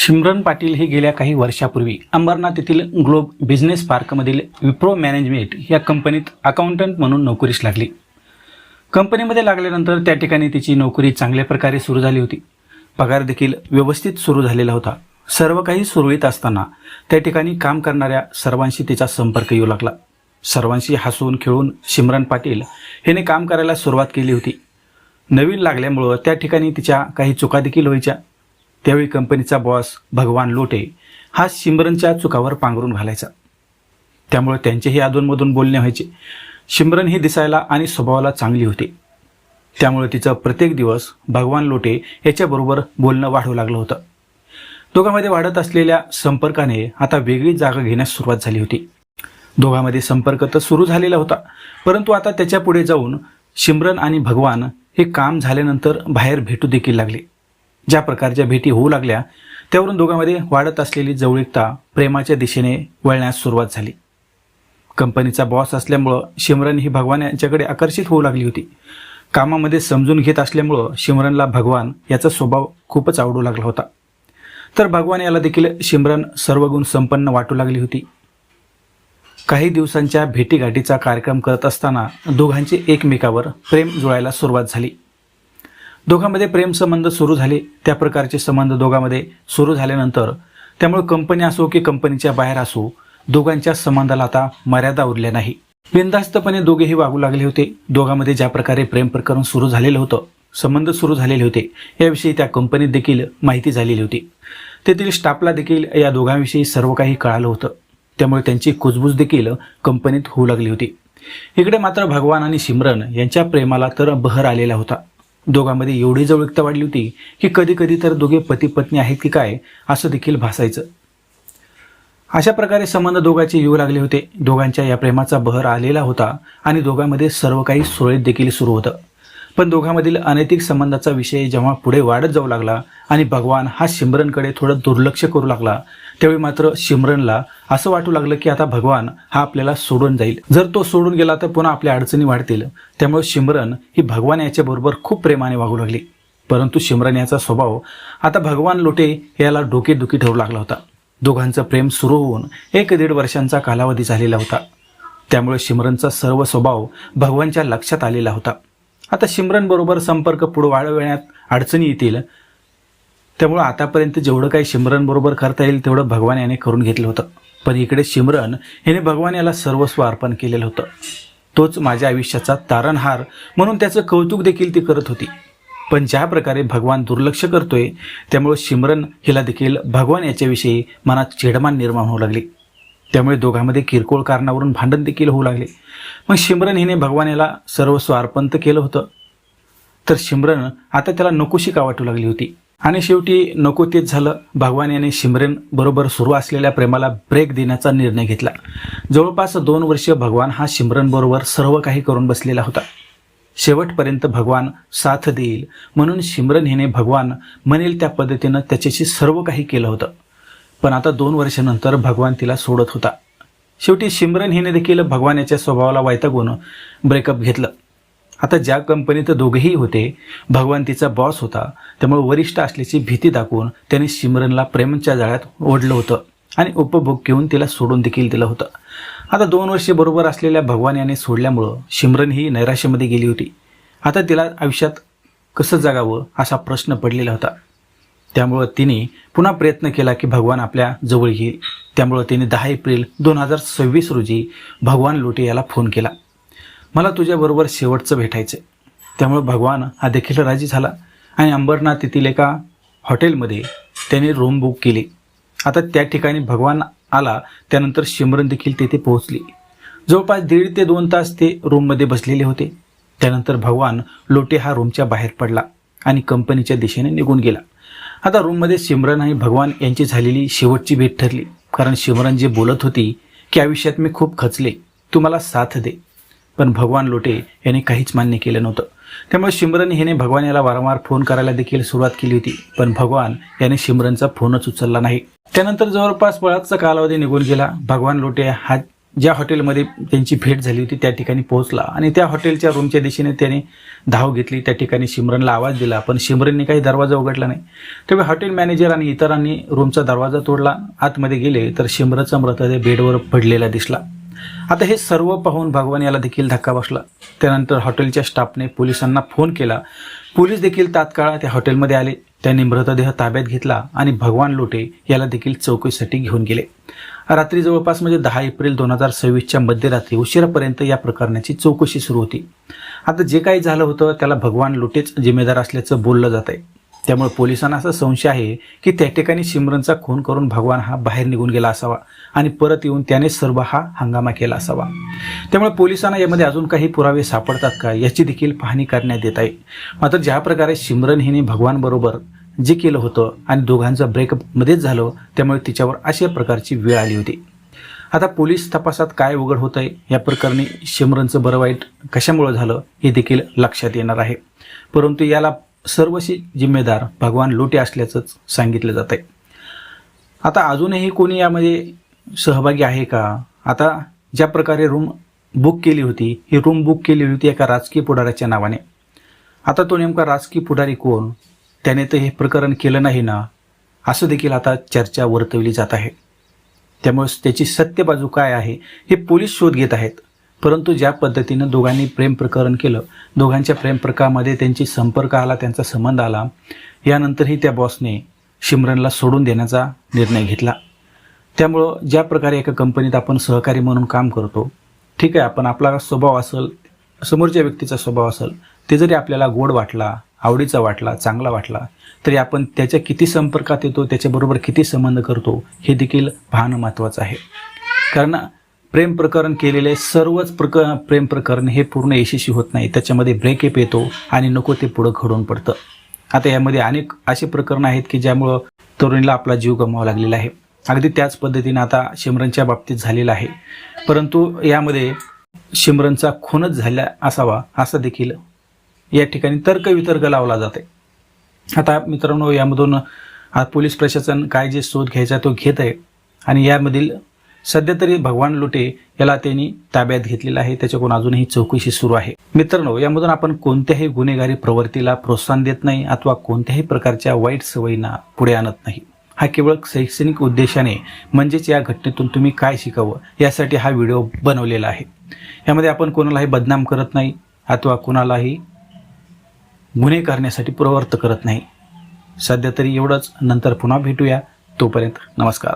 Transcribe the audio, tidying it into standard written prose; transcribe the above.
सिमरन पाटील ही गेल्या काही वर्षापूर्वी अंबरनाथ येथील ग्लोब बिझनेस पार्कमधील विप्रो मॅनेजमेंट या कंपनीत अकाउंटंट म्हणून नोकरीस लागली. कंपनीमध्ये लागल्यानंतर त्या ठिकाणी तिची नोकरी चांगल्या प्रकारे सुरू झाली होती. पगार देखील व्यवस्थित सुरू झालेला होता. सर्व काही सुरळीत असताना त्या ठिकाणी काम करणाऱ्या सर्वांशी तिचा संपर्क येऊ लागला. सर्वांशी हसून खेळून सिमरन पाटील हिने काम करायला सुरुवात केली होती. नवीन लागल्यामुळं त्या ठिकाणी तिच्या काही चुका देखील व्हायच्या. त्यावेळी कंपनीचा बॉस भगवान लोटे हा सिमरनच्या चुकावर पांघरून घालायचा. त्यामुळे त्यांचेही अधूनमधून बोलणे व्हायचे. सिमरन ही दिसायला आणि स्वभावाला चांगली होती. त्यामुळे तिचं प्रत्येक दिवस भगवान लोटे याच्याबरोबर बोलणं वाढू लागलं होतं. दोघांमध्ये वाढत असलेल्या संपर्काने आता वेगळी जागा घेण्यास सुरुवात झाली होती. दोघांमध्ये संपर्क तर सुरू झालेला होता, परंतु आता त्याच्या पुढे जाऊन सिमरन आणि भगवान हे काम झाल्यानंतर बाहेर भेटू देखील लागले. ज्या प्रकारच्या भेटी होऊ लागल्या त्यावरून दोघांमध्ये वाढत असलेली जवळीकता प्रेमाच्या दिशेने वळण्यास सुरुवात झाली. कंपनीचा बॉस असल्यामुळं सिमरन ही भगवान यांच्याकडे आकर्षित होऊ लागली होती. कामामध्ये समजून घेत असल्यामुळं सिमरनला भगवान याचा स्वभाव खूपच आवडू लागला होता. तर भगवान याला देखील सिमरन सर्वगुण संपन्न वाटू लागली होती. काही दिवसांच्या भेटीगाठीचा कार्यक्रम करत असताना दोघांचे एकमेकावर प्रेम जुळायला सुरुवात झाली. दोघांमध्ये प्रेमसंबंध सुरू झाले. त्या प्रकारचे संबंध दोघांमध्ये सुरू झाल्यानंतर त्यामुळे कंपनी असो की कंपनीच्या बाहेर असो दोघांच्या संबंधाला आता मर्यादा उरल्या नाही. बिनधास्तपणे दोघेही वागू लागले होते. दोघांमध्ये ज्या प्रकारे प्रेम प्रकरण सुरू झालेलं होतं, संबंध सुरू झालेले होते, याविषयी त्या कंपनीत देखील माहिती झालेली होती. तेथील स्टाफला देखील या दोघांविषयी सर्व काही कळालं होतं. त्यामुळे त्यांची कुजबूज देखील कंपनीत होऊ लागली होती. इकडे मात्र भगवान आणि सिमरन यांच्या प्रेमाला तर बहर आलेला होता. दोघांमध्ये एवढी जवळीकता वाढली होती की कधी कधी तर दोघे पती पत्नी आहेत की काय असं देखील भासायचं. अशा प्रकारे संबंध दोघांचे येऊ लागले होते. दोघांच्या या प्रेमाचा बहर आलेला होता आणि दोघांमध्ये सर्व काही सुरळीत देखील सुरू होतं. पण दोघांमधील अनैतिक संबंधाचा विषय जेव्हा पुढे वाढत जाऊ लागला आणि भगवान हा सिमरनकडे थोडं दुर्लक्ष करू लागला, त्यावेळी मात्र सिमरनला असं वाटू लागलं की आता भगवान हा आपल्याला सोडून जाईल. जर तो सोडून गेला तर पुन्हा आपल्या अडचणी वाढतील. त्यामुळे सिमरन ही भगवान याच्याबरोबर खूप प्रेमाने वागू लागली. परंतु सिमरन याचा स्वभाव आता भगवान लोटे याला डोकेदुखी ठरू लागला होता. दोघांचं प्रेम सुरू होऊन 1-1.5 वर्षांचा कालावधी झालेला होता. त्यामुळे सिमरनचा सर्व स्वभाव भगवानच्या लक्षात आलेला होता. आता सिमरन बरोबर संपर्क पुढे वाढवण्यात अडचणी येतील. त्यामुळे आतापर्यंत जेवढं काही सिमरन बरोबर करता येईल तेवढं भगवान याने करून घेतलं होतं. पण इकडे सिमरन याने भगवान याला सर्वस्व अर्पण केलेलं होतं. तोच माझ्या आयुष्याचा तारणहार म्हणून त्याचं कौतुक देखील ती करत होती. पण ज्या प्रकारे भगवान दुर्लक्ष करतोय त्यामुळे सिमरन हिला देखील भगवान याच्याविषयी मनात चिडमान निर्माण होऊ लागली. त्यामुळे दोघांमध्ये किरकोळ कारणावरून भांडण देखील होऊ लागले. मग सिमरन हिने भगवान याला सर्वस्व अर्पण तर केलं होतं, तर सिमरन आता त्याला नकोशी का वाटू लागली होती. आणि शेवटी नको तेच झालं. भगवान याने सिमरन बरोबर सुरू असलेल्या प्रेमाला ब्रेक देण्याचा निर्णय घेतला. जवळपास 2 वर्ष भगवान हा सिमरन बरोबर सर्व काही करून बसलेला होता. शेवटपर्यंत भगवान साथ देईल म्हणून सिमरन हिने भगवान म्हणेल त्या पद्धतीनं त्याच्याशी सर्व काही केलं होतं. पण आता 2 वर्षानंतर भगवान तिला सोडत होता. शेवटी सिमरन हिने देखील भगवान याच्या स्वभावाला वैतागून ब्रेकअप घेतलं. आता ज्या कंपनीत दोघेही होते, भगवान तिचा बॉस होता. त्यामुळे वरिष्ठ असल्याची भीती दाखवून त्याने सिमरनला प्रेमाच्या जाळ्यात ओढलं होतं आणि उपभोग घेऊन तिला सोडून देखील दिलं होतं. आता 2 वर्षे बरोबर असलेल्या भगवान याने सोडल्यामुळं सिमरन ही नैराश्यामध्ये गेली होती. आता तिला आयुष्यात कसं जगावं असा प्रश्न पडलेला होता. त्यामुळं तिने पुन्हा प्रयत्न केला की भगवान आपल्या जवळ येईल. त्यामुळं तिने 10 एप्रिल 2026 रोजी भगवान लोटे याला फोन केला. मला तुझ्याबरोबर शेवटचं भेटायचं. त्यामुळे भगवान हा देखील राजी झाला आणि अंबरनाथ येथील एका हॉटेलमध्ये त्याने रूम बुक केली. आता त्या ठिकाणी भगवान आला त्यानंतर सिमरन देखील तेथे पोहोचली. जवळपास 1.5 ते 2 तास ते रूममध्ये बसलेले होते. त्यानंतर भगवान लोटे हा रूमच्या बाहेर पडला आणि कंपनीच्या दिशेने निघून गेला. आता रूममध्ये सिमरन आणि भगवान यांची झालेली शेवटची भेट ठरली. कारण सिमरन जे बोलत होती की आयुष्यात मी खूप खचले, तू मला साथ दे. पण भगवान लोटे याने काहीच मान्य केलं नव्हतं. त्यामुळे सिमरन हिने भगवान याला वारंवार फोन करायला देखील सुरुवात केली होती. पण भगवान याने सिमरनचा फोनच उचलला नाही. त्यानंतर जवळपास बराचसा कालावधी निघून गेला. भगवान लोटे हा ज्या हॉटेलमध्ये त्यांची भेट झाली होती त्या ठिकाणी पोहोचला आणि त्या हॉटेलच्या रूमच्या दिशेने त्याने धाव घेतली. त्या ठिकाणी सिमरनला आवाज दिला, पण सिमरनने काही दरवाजा उघडला नाही. तेव्हा हॉटेल मॅनेजर आणि इतरांनी रूमचा दरवाजा तोडला. आतमध्ये गेले तर सिमरनचा मृतदेह बेडवर पडलेला दिसला. आता हे सर्व पाहून भगवान याला देखील धक्का बसला. त्यानंतर हॉटेलच्या स्टाफने पोलिसांना फोन केला. पोलीस देखील तात्काळ त्या हॉटेलमध्ये आले. त्यांनी मृतदेह ताब्यात घेतला आणि भगवान लोटे याला देखील चौकशीसाठी घेऊन गेले. रात्री जवळपास म्हणजे 10 एप्रिल 2026च्या मध्यरात्री उशिरापर्यंत या प्रकरणाची चौकशी सुरू होती. आता जे काही झालं होतं त्याला भगवान लोटेच जिम्मेदार असल्याचं बोललं जात आहे. त्यामुळे पोलिसांना असा संशय आहे की त्या ठिकाणी सिमरनचा खून करून भगवान हा बाहेर निघून गेला असावा आणि परत येऊन त्याने सर्व हा हंगामा केला असावा. त्यामुळे पोलिसांना यामध्ये अजून काही पुरावे सापडतात का याची देखील पाहणी करण्यात येत आहे. मात्र ज्या प्रकारे सिमरन हिने भगवानबरोबर जे केलं होतं आणि दोघांचं ब्रेकअप मध्येच झालं त्यामुळे तिच्यावर अशा प्रकारची वेळ आली होती. आता पोलीस तपासात काय उघड होत आहे या प्रकरणी सिमरनचं बरं वाईट कशामुळे झालं हे देखील लक्षात येणार आहे. परंतु याला सर्वशी जिम्मेदार भगवान लोटे असल्याचंच सांगितलं जात आहे. आता अजूनही कोणी यामध्ये सहभागी आहे का? आता ज्या प्रकारे रूम बुक केली होती ही रूम बुक केली होती एका राजकीय पुढाऱ्याच्या नावाने. आता तो नेमका राजकीय पुढारी कोण? त्याने तर हे प्रकरण केलं नाही ना, असं देखील आता चर्चा वर्तवली जात आहे. त्यामुळे त्याची सत्य बाजू काय आहे हे पोलीस शोध घेत आहेत. परंतु ज्या पद्धतीनं दोघांनी प्रेम प्रकरण केलं, दोघांच्या प्रेम प्रकरणामध्ये त्यांची संपर्क आला, त्यांचा संबंध आला, यानंतरही त्या बॉसने सिमरनला सोडून देण्याचा निर्णय घेतला. त्यामुळं ज्या प्रकारे एका कंपनीत आपण सहकारी म्हणून काम करतो, ठीक आहे, आपण आपला स्वभाव असेल, समोरच्या व्यक्तीचा स्वभाव असेल, ते जरी आपल्याला गोड वाटला, आवडीचा वाटला, चांगला वाटला, तरी आपण त्याच्या किती संपर्कात येतो, त्याच्याबरोबर किती संबंध करतो हे देखील पाहणं महत्त्वाचं आहे. कारण प्रेम प्रकरण केलेले सर्वच प्रेम प्रकरण हे पूर्ण यशस्वी होत नाही. त्याच्यामध्ये ब्रेकअप येतो आणि नको ते पुढं घडून पडतं. आता यामध्ये अनेक असे प्रकरण आहेत की ज्यामुळं तरुणीला आपला जीव गमवावा लागलेला आहे. अगदी त्याच पद्धतीनं आता सिमरनच्या बाबतीत झालेलं आहे. परंतु यामध्ये सिमरनचा खूनच झाला असावा असा देखील या ठिकाणी तर्कवितर्क लावला जाते. आता मित्रांनो, यामधून पोलीस प्रशासन काय जे शोध घ्यायचा तो घेत आहे आणि यामधील सध्या तरी भगवान लोटे याला त्यांनी ताब्यात घेतलेला आहे. त्याच्याकडून अजूनही चौकशी सुरू आहे. मित्रांनो, यामधून आपण कोणत्याही गुन्हेगारी प्रवृत्तीला प्रोत्साहन देत नाही अथवा कोणत्याही प्रकारच्या वाईट सवयींना पुढे आणत नाही. हा केवळ शैक्षणिक उद्देशाने म्हणजेच या घटनेतून तुम्ही काय शिकावं यासाठी हा व्हिडिओ बनवलेला आहे. यामध्ये आपण कोणालाही बदनाम करत नाही अथवा कोणालाही गुन्हे करण्यासाठी प्रवृत्त करत नाही. सध्या तरी एवढंच. नंतर पुन्हा भेटूया. तोपर्यंत नमस्कार.